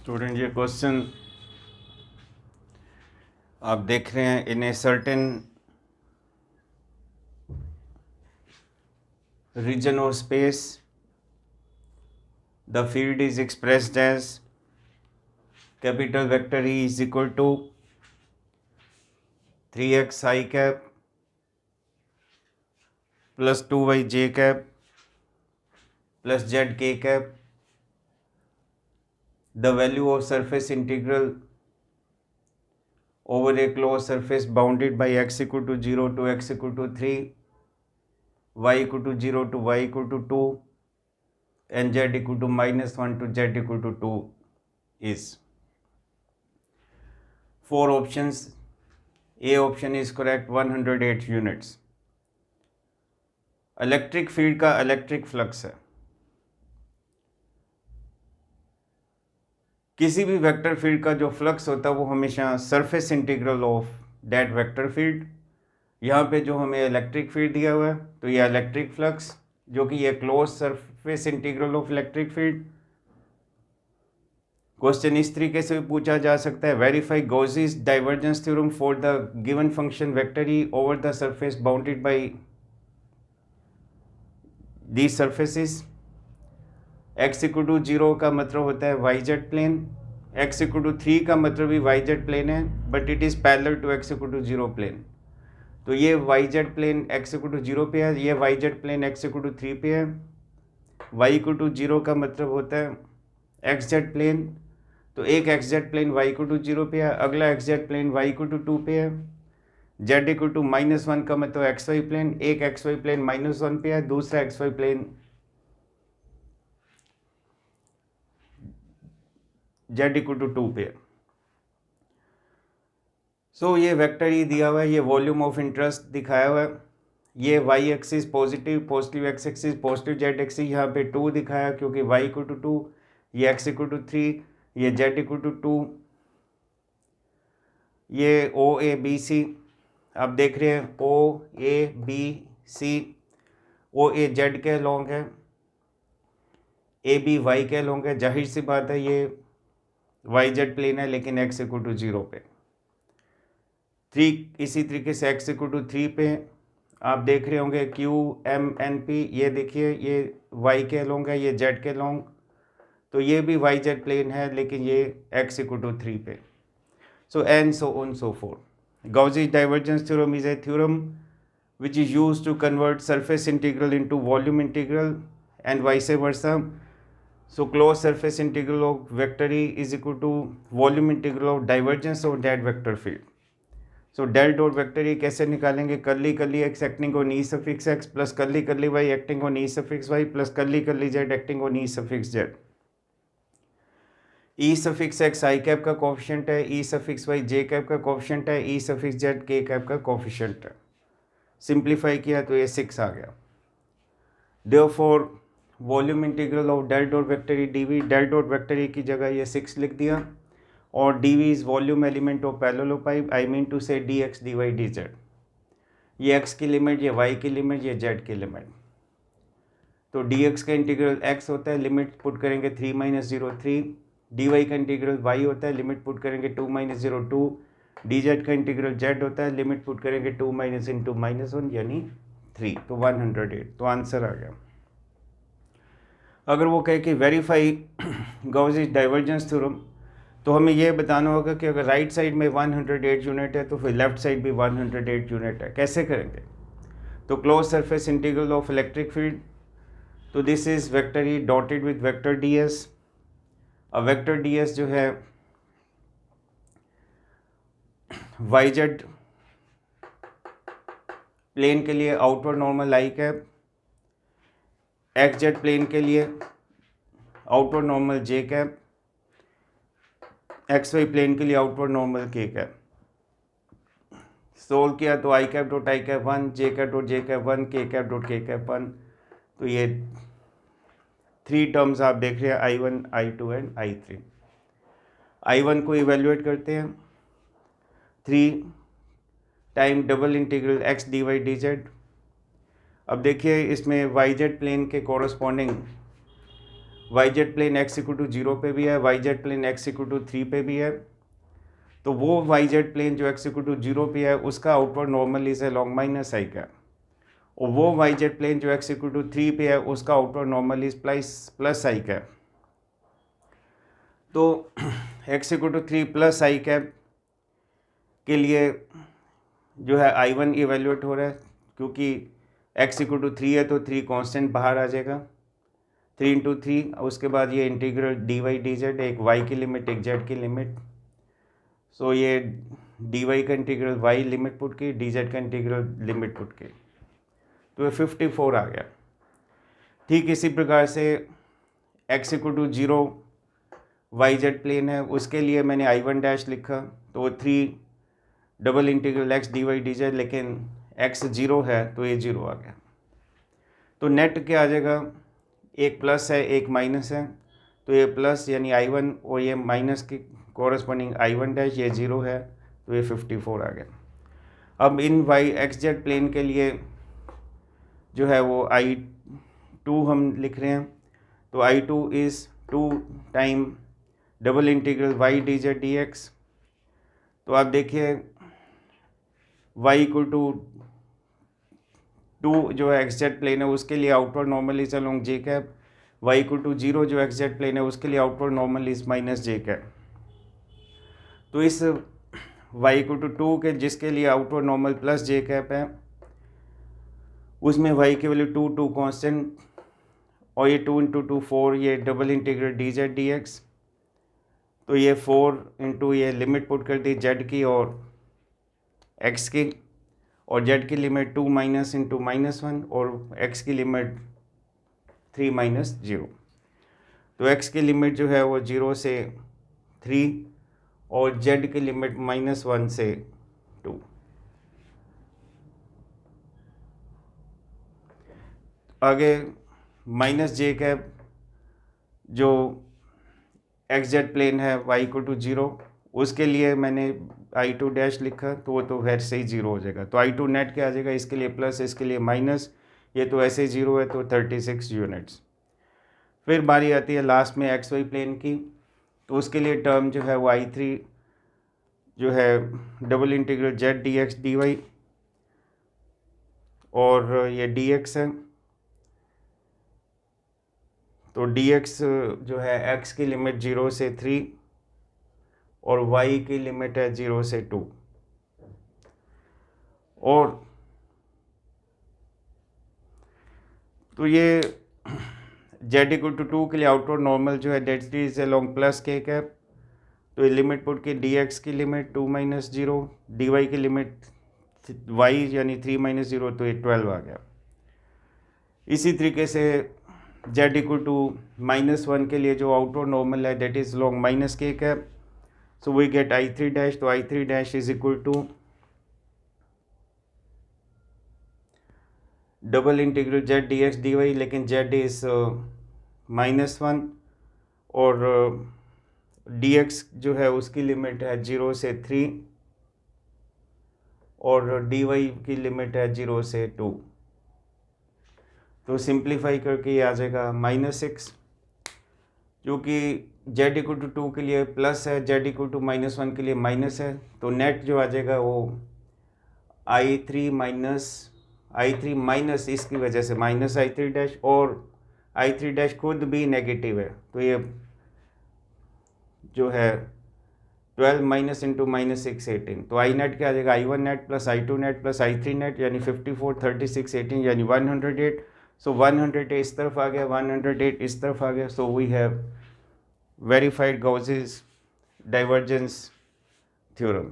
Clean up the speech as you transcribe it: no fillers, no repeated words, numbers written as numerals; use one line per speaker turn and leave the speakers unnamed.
Student ये question आप देख रहे हैं। In a certain region or space, the field is expressed as capital vector E is equal to 3x I cap plus 2y j cap plus z k cap. The value of surface integral over a closed surface bounded by x equal to 0 to x equal to 3, y equal to 0 to y equal to 2, and z equal to -1 to z equal to 2 is. 4 options. A option is correct, 108 units. Electric field का electric flux है। किसी भी vector field का जो flux होता है वो हमेशा surface integral of that vector field. यहाँ पे जो हमें इलेक्ट्रिक फील्ड दिया हुआ है तो ये इलेक्ट्रिक फ्लक्स जो कि ये close surface integral of electric field. Question इस तरीके से पूछा जा सकता है, verify Gauss's divergence theorem for the given function vector E over the surface bounded by these surfaces. x equal to 0 का मतलब होता है y z plane, x equal to 3 का मतलब भी वाई जेड प्लेन है, but it is parallel to x equal to 0 plane. तो ये y z plane x equal to 0 पे है, ये y z plane x equal to 3 पे है। y इक्वल टू 0 का मतलब होता है एक्स जेड प्लेन, तो एक x z plane y equal to 0 पे है, अगला x z plane y equal to 2 पे है। z इक्वल टू -1 का मतलब एक्स वाई प्लेन, एक एक्स वाई प्लेन -1 पे है, दूसरा x y plane z equal to 2 पे है। सो ये वेक्टर ही दिया हुआ है, ये वॉल्यूम ऑफ इंटरेस्ट दिखाया हुआ है, ये y axis positive x axis positive z axis, यहाँ पे 2 दिखाया क्योंकि y इक्वल टू 2, ये x इक्वल टू 3, ये z इक्वल टू 2, ये ओ ए बी सी आप देख रहे हैं, O A B C, O A Z के लॉन्ग है, ए बी वाई के लॉन्ग है। जाहिर सी बात है ये वाई जेड प्लेन है लेकिन एक्स इक्वल टू 0 पे। 3 इसी तरीके से एक्स इक्वल टू 3 पे आप देख रहे होंगे क्यू एम एन पी, ये देखिए ये वाई के लॉन्ग है, ये जेड के लॉन्ग, तो ये भी वाई जेड प्लेन है लेकिन ये एक्स इक्वल टू 3 पे। So and so on so fourth. Gauss's divergence theorem is a theorem which is used to convert surface integral into volume integral and vice versa. So closed surface integral of vector E is equal to volume integral of divergence of that vector field. So del dot vector E कैसे निकालेंगे? Curly curly x acting on E suffix x plus curly curly y acting on E suffix y plus curly curly z acting on E suffix z. E suffix x i cap का coefficient है, E suffix y j cap का coefficient है, E suffix z k cap का coefficient है। Simplify किया तो ये 6 आ गया। Therefore volume integral of del dot vector E D we, del dot vector E की जगह ये 6 लिख दिया, और d V is volume element of parallelepiped, I mean to say d x d y d z. ये x की लिमिट, ये वाई की लिमिट, ये जेड की लिमिट। तो डी एक्स का इंटीग्रल एक्स होता है, लिमिट पुट करेंगे 3 - 0 3, डी वाई का इंटीग्रल वाई होता है, लिमिट पुट करेंगे 2 - 0 2, डी जेड का इंटीग्रल जेड होता है, लिमिट पुट करेंगे 2 - into -1 यानी 3, तो 108। तो आंसर आ गया। अगर वो कहे कि वेरीफाई गॉसेस डाइवर्जेंस थ्योरम, तो हमें यह बताना होगा कि अगर राइट साइड में 108 यूनिट है तो फिर लेफ्ट साइड भी 108 यूनिट है। कैसे करेंगे? तो close surface integral of electric field, तो this is vector E dotted with vector d S. अब वेक्टर डी एस जो है वाई जेड प्लेन के लिए outward normal i cap, x z plane के लिए outward normal j cap, x y plane के लिए outward normal k cap. Solve किया तो i cap dot i cap 1, j cap dot j cap 1, k cap dot के cap 1। तो ये 3 terms आप देख रहे हैं, I1, I2 and I3। I1 को इवेल्युएट करते हैं, 3 time double integral x d y d z. अब देखिए इसमें वाई जेड प्लेन के corresponding y z plane x equal to 0 पे भी है, y z plane x equal to 3 पे भी है। तो वो वाई जेड प्लेन जो एक्स इक्वल टू 0 पे है उसका outward normal is along minus i cap, और वो वाई जेड प्लेन जो एक्स इक्वल टू 3 पे है उसका outward normal is plus i cap. तो x equal to 3 plus i cap के लिए जो है I1 इवेल्यूएट हो रहा है, क्योंकि x इक्वल टू 3 है तो 3 कांस्टेंट बाहर आ जाएगा, 3 इंटू 3। उसके बाद ये integral d y d z, एक y की लिमिट एक z की लिमिट। सो ये डी वाई का इंटीग्रल y लिमिट पुट की, डी जेड का इंटीग्रल लिमिट पुट की, तो ये 54 आ गया। ठीक इसी प्रकार से x equal to 0 y z plane है, उसके लिए मैंने I1 डैश लिखा, तो 3 double integral x d y d z, लेकिन x 0 है तो ये 0 आ गया। तो नेट क्या आ जाएगा, एक प्लस है एक माइनस है, तो ये प्लस यानी I1 और ये माइनस की कॉरस्पॉन्डिंग I1 डैश, ये 0 है तो ये 54 आ गया। अब इन YXZ प्लेन के लिए जो है वो I2 हम लिख रहे हैं, तो I2 is 2 time double integral y D Z D x. तो आप देखिए y इक्वल टू 2 जो है XZ प्लेन है उसके लिए outward normal is along j cap, y equal to 0 जो XZ प्लेन है उसके लिए outward normal is minus j cap. तो इस y इक्वल टू 2 के जिसके लिए outward normal plus j cap है, उसमें y की वैल्यू 2 2 कॉन्स्टेंट, और ये 2 इंटू 2 4, ये double integral D Z D x. तो ये 4 इंटू ये लिमिट पुट कर दी z की और x की, और z की लिमिट 2 माइनस इंटू -1 और x की लिमिट 3 माइनस 0। तो x की लिमिट जो है वो 0 से 3 और z की लिमिट -1 से 2। आगे माइनस जे कैप जो XZ प्लेन है y इक्वल टू 0, उसके लिए मैंने I2 डैश लिखा, तो वो तो वैसे ही 0 हो जाएगा। तो I2 नेट क्या आ जाएगा, इसके लिए प्लस इसके लिए माइनस, ये तो ऐसे ही 0 है तो 36 यूनिट्स। फिर बारी आती है लास्ट में XY प्लेन की, तो उसके लिए टर्म जो है वो I3 जो है double integral Z d x d y, और ये डी एक्स है, तो dx जो है x की लिमिट 0 से 3 और y की लिमिट है 0 से 2, और तो ये z इक्वल टू 2 के लिए आउटवर्ड नॉर्मल जो है डेंसिटी इज अलोंग प्लस के कैप। तो ये लिमिट पुट की dx की लिमिट 2 माइनस 0, dy की लिमिट y यानी 3 माइनस 0, तो ये 12 आ गया। इसी तरीके से z इक्वल टू -1 के लिए जो आउटवर्ड नॉर्मल है that is along minus k cap, so we get I3 dash, तो I3 dash is equal to double integral z d x d y, लेकिन z इज -1 और dx जो है उसकी लिमिट है 0 से 3 और dy की लिमिट है 0 से 2। तो सिंप्लीफाई करके ये आ जाएगा -6, क्योंकि z इक्वल टू 2 के लिए प्लस है, z इक्वल टू -1 के लिए माइनस है, तो नेट जो आ जाएगा वो I3 माइनस इसकी वजह से माइनस I3 डैश, और I3 डैश खुद भी नेगेटिव है, तो ये जो है 12 माइनस इंटू -6 18, तो आई नेट क्या आ जाएगा, I1 net plus I2 net plus I3 net यानी 54 36 18 यानी 108। सो 108 इस तरफ आ गया, 108 इस तरफ आ गया। So we have verified Gauss's divergence theorem.